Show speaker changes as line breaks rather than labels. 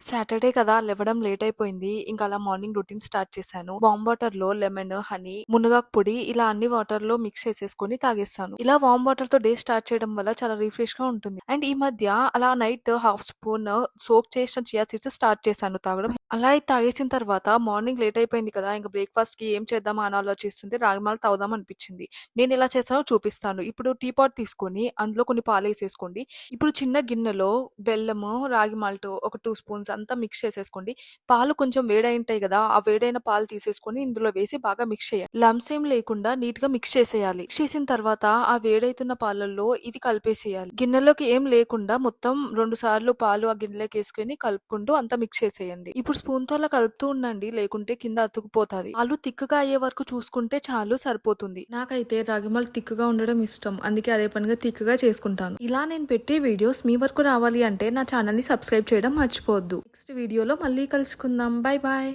Saturday కదా! లెవ్వడం late అయిపోయింది. ఇంకా అలా మార్నింగ్ రొటీన్ స్టార్ట్ చేశాను. వార్మ్ వాటర్‌లో లెమన్, హనీ, మునగాకు పొడి ఇలా అన్ని వాటర్‌లో మిక్స్ చేసేసుకొని తాగేస్తాను. ఇలా వార్మ్ వాటర్‌తో డే స్టార్ట్ చేయడం వల్ల చాలా రిఫ్రెష్‌గా ఉంటుంది. అండ్ ఈ మధ్య అలా నైట్ హాఫ్ స్పూన్ సోక్ చేసిన చియా సీడ్స్ స్టార్ట్ చేశాను తాగడం. అలా ఇది తాగేసిన తర్వాత మార్నింగ్ లేట్ అయిపోయింది కదా! ఇంక బ్రేక్‌ఫాస్ట్‌కి ఏం చేద్దామా అని ఆలోచిస్తుంటే రాగి మాల్ట్ తాగుదాం అనిపించింది. నేనెలా చేశానో చూపిస్తాను. ఇప్పుడు టీ పాట్ తీసుకొని అందులో కొన్ని పాలేసేసుకోండి. ఇప్పుడు చిన్న గిన్నెలో బెల్లము, రాగి మాల్ట్ ఒక 2 స్పూన్స్ అంతా మిక్స్ చేసేసుకోండి. పాలు కొంచెం వేడయింటాయి గదా! ఆ వేడైన పాలు తీసేసుకొని ఇందులో వేసి బాగా మిక్స్ చేయాలి. లంప్స్ ఏం లేకుండా నీట్‌గా మిక్స్ చేసేయాలి. మిక్స్ చేసిన తర్వాత ఆ వేడైతున్న పాలల్లో ఇది కలిపేసేయాలి. గిన్నెలోకి ఏం లేకుండా మొత్తం 2 సార్లు పాలు ఆ గిన్నెలోకేసుకొని కలుపుకుంటూ అంతా మిక్స్ చేసేయండి. ఇప్పుడు స్పూన్‌తో అలా కలుపుతూ ఉండండి. లేకుంటే కింద అతుకుపోతాది. పాలు తిక్కుగా అయ్యే వరకు చూసుకుంటే చాలు సరిపోతుంది. నాకైతే రాగి మాల్ట్ తిక్కుగా ఉండడం ఇష్టం. అందుకే అదే పనిగా తిక్కుగా చేసుకుంటాను. ఇలా నేను పెట్టే వీడియోస్ మీ వరకు రావాలి అంటే నా ఛానల్‌ని సబ్స్క్రైబ్ చేయడం మర్చిపోవద్దు. నెక్స్ట్ వీడియోలో మళ్ళీ కలుసుకుందాం. Bye bye.